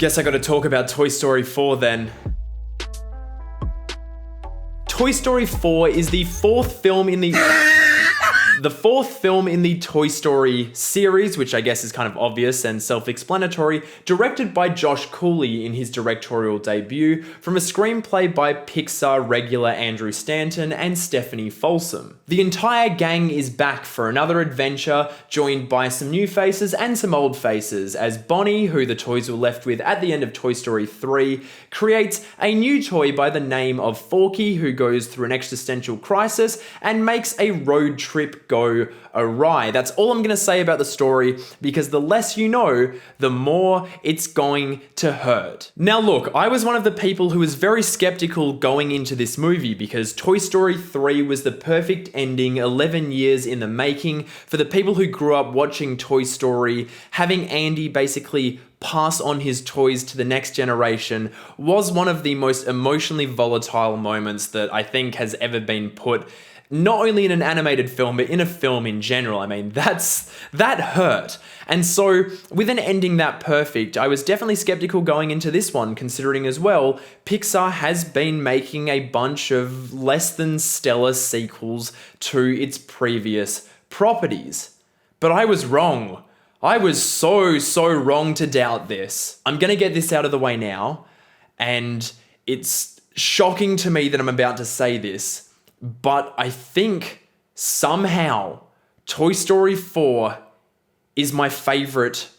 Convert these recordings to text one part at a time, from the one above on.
Guess I gotta talk about Toy Story 4 then. Toy Story 4 is the fourth film in the Toy Story series, which I guess is kind of obvious and self-explanatory, directed by Josh Cooley in his directorial debut, from a screenplay by Pixar regular Andrew Stanton and Stephanie Folsom. The entire gang is back for another adventure, joined by some new faces and some old faces, as Bonnie, who the toys were left with at the end of Toy Story 3, creates a new toy by the name of Forky, who goes through an existential crisis and makes a road trip go awry. That's all I'm going to say about the story, because the less you know, the more it's going to hurt. Now look, I was one of the people who was very skeptical going into this movie, because Toy Story 3 was the perfect ending 11 years in the making for the people who grew up watching Toy Story. Having Andy basically pass on his toys to the next generation was one of the most emotionally volatile moments that I think has ever been put not only in an animated film, but in a film in general. I mean, that hurt. And so, with an ending that perfect, I was definitely skeptical going into this one, considering as well, Pixar has been making a bunch of less than stellar sequels to its previous properties. But I was wrong. I was so wrong to doubt this. I'm gonna get this out of the way now, and it's shocking to me that I'm about to say this, but I think somehow Toy Story 4 is my favorite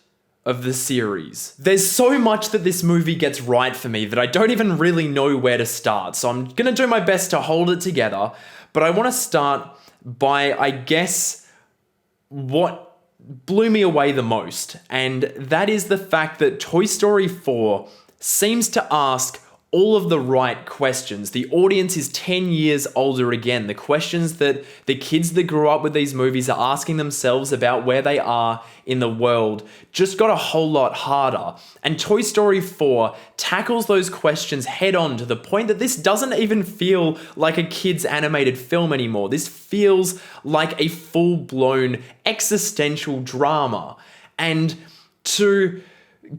of the series. There's so much that this movie gets right for me that I don't even really know where to start, so I'm gonna do my best to hold it together, but I wanna start by, I guess, what blew me away the most, and that is the fact that Toy Story 4 seems to ask all of the right questions. The audience is 10 years older again. The questions that the kids that grew up with these movies are asking themselves about where they are in the world just got a whole lot harder. And Toy Story 4 tackles those questions head on, to the point that this doesn't even feel like a kid's animated film anymore. This feels like a full-blown existential drama. And to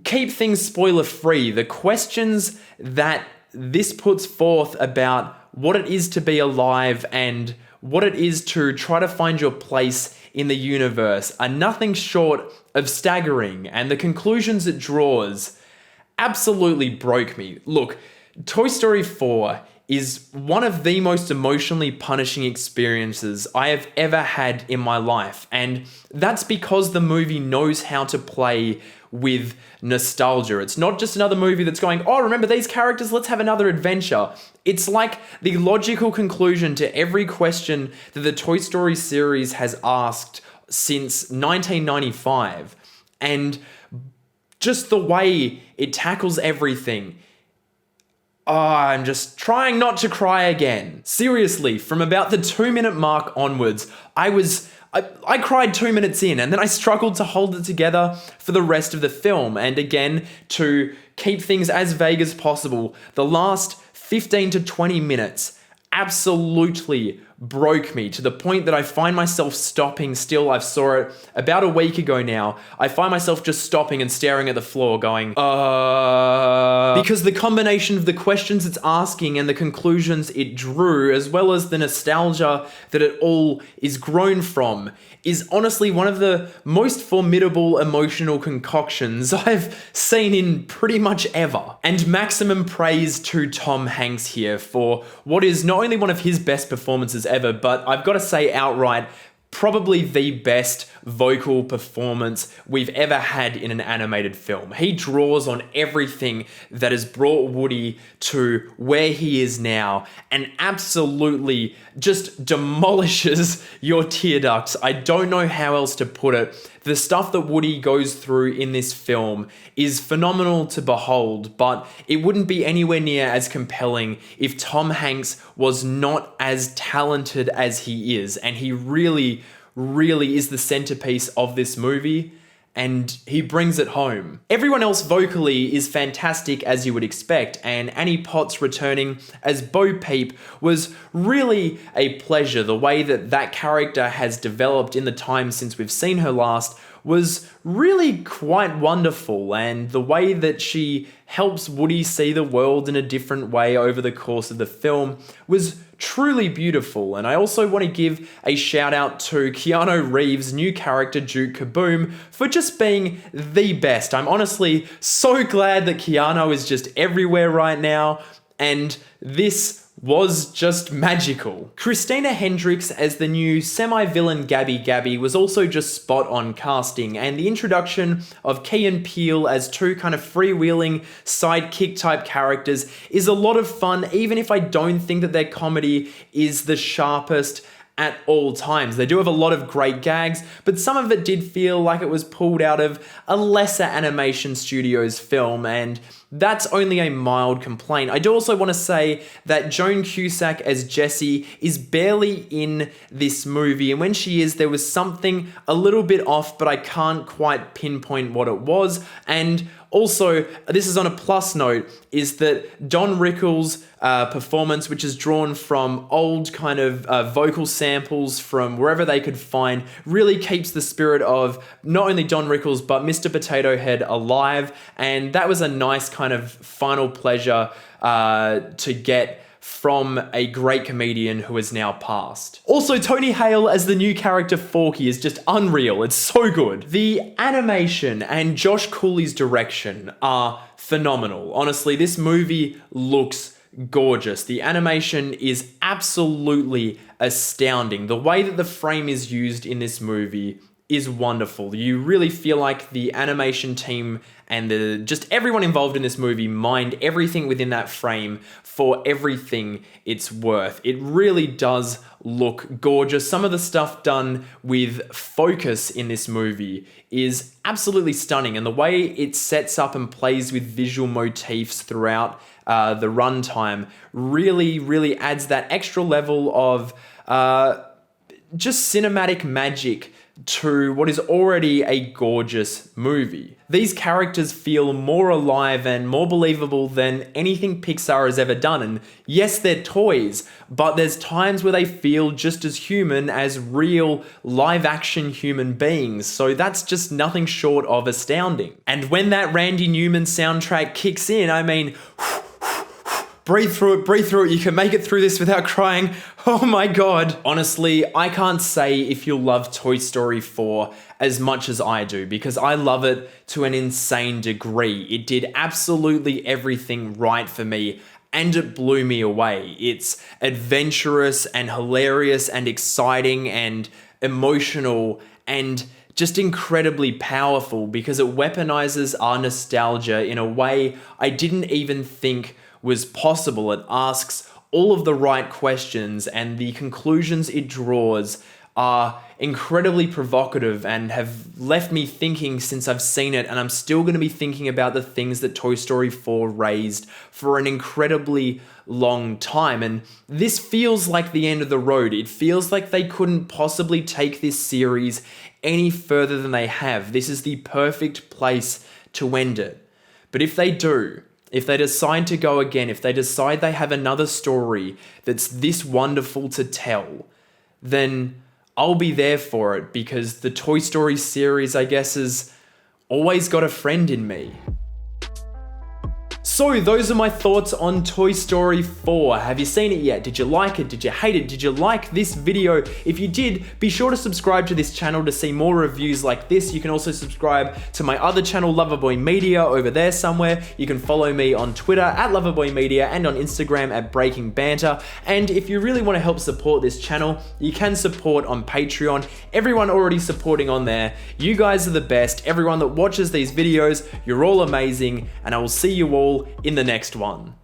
keep things spoiler-free, the questions that this puts forth about what it is to be alive and what it is to try to find your place in the universe are nothing short of staggering, and the conclusions it draws absolutely broke me. Look, Toy Story 4 is one of the most emotionally punishing experiences I have ever had in my life, and that's because the movie knows how to play with nostalgia. It's not just another movie that's going, oh, remember these characters? Let's have another adventure. It's like the logical conclusion to every question that the Toy Story series has asked since 1995. And just the way it tackles everything. I'm just trying not to cry again. Seriously, from about the 2-minute mark onwards, I cried 2 minutes in, and then I struggled to hold it together for the rest of the film. And again, to keep things as vague as possible, the last 15 to 20 minutes absolutely broke me, to the point that I find myself stopping still. I saw it about a week ago now. I find myself just stopping and staring at the floor going, because the combination of the questions it's asking and the conclusions it drew, as well as the nostalgia that it all is grown from, is honestly one of the most formidable emotional concoctions I've seen in pretty much ever. And maximum praise to Tom Hanks here for what is not only one of his best performances ever, but I've got to say outright, probably the best vocal performance we've ever had in an animated film. He draws on everything that has brought Woody to where he is now and absolutely just demolishes your tear ducts. I don't know how else to put it. The stuff that Woody goes through in this film is phenomenal to behold, but it wouldn't be anywhere near as compelling if Tom Hanks was not as talented as he is, and he really is the centerpiece of this movie, and he brings it home. Everyone else vocally is fantastic, as you would expect, and Annie Potts returning as Bo Peep was really a pleasure. The way that that character has developed in the time since we've seen her last was really quite wonderful, and the way that she helps Woody see the world in a different way over the course of the film was truly beautiful. And I also want to give a shout out to Keanu Reeves' new character Duke Kaboom for just being the best. I'm honestly so glad that Keanu is just everywhere right now, and this was just magical. Christina Hendricks as the new semi-villain Gabby was also just spot on casting, and the introduction of Key and Peele as two kind of freewheeling sidekick type characters is a lot of fun, even if I don't think that their comedy is the sharpest at all times. They do have a lot of great gags, but some of it did feel like it was pulled out of a lesser animation studio's film, and that's only a mild complaint. I do also want to say that Joan Cusack as Jessie is barely in this movie, and when she is, there was something a little bit off, but I can't quite pinpoint what it was. And also, this is on a plus note, is that Don Rickles' performance, which is drawn from old kind of vocal samples from wherever they could find, really keeps the spirit of not only Don Rickles, but Mr. Potato Head alive. And that was a nice kind of final pleasure to get from a great comedian who has now passed. Also, Tony Hale as the new character Forky is just unreal. It's so good. The animation and Josh Cooley's direction are phenomenal. Honestly, this movie looks gorgeous. The animation is absolutely astounding. The way that the frame is used in this movie is wonderful. You really feel like the animation team and just everyone involved in this movie mined everything within that frame for everything it's worth. It really does look gorgeous. Some of the stuff done with focus in this movie is absolutely stunning, and the way it sets up and plays with visual motifs throughout the runtime really adds that extra level of just cinematic magic to what is already a gorgeous movie. These characters feel more alive and more believable than anything Pixar has ever done. And yes, they're toys, but there's times where they feel just as human as real live-action human beings. So that's just nothing short of astounding. And when that Randy Newman soundtrack kicks in, I mean, breathe through it, you can make it through this without crying. Oh my god. Honestly, I can't say if you'll love Toy Story 4 as much as I do, because I love it to an insane degree. It did absolutely everything right for me, and it blew me away. It's adventurous and hilarious and exciting and emotional and just incredibly powerful, because it weaponizes our nostalgia in a way I didn't even think was possible. It asks all of the right questions, and the conclusions it draws are incredibly provocative and have left me thinking since I've seen it, and I'm still going to be thinking about the things that Toy Story 4 raised for an incredibly long time. And this feels like the end of the road. It feels like they couldn't possibly take this series any further than they have. This is the perfect place to end it. But if they do, if they decide to go again, if they decide they have another story that's this wonderful to tell, then I'll be there for it, because the Toy Story series, I guess, has always got a friend in me. So those are my thoughts on Toy Story 4. Have you seen it yet? Did you like it? Did you hate it? Did you like this video? If you did, be sure to subscribe to this channel to see more reviews like this. You can also subscribe to my other channel, Loverboy Media, over there somewhere. You can follow me on Twitter at Loverboy Media and on Instagram at Breaking Banter. And if you really want to help support this channel, you can support on Patreon. Everyone already supporting on there, you guys are the best. Everyone that watches these videos, you're all amazing, and I will see you all in the next one.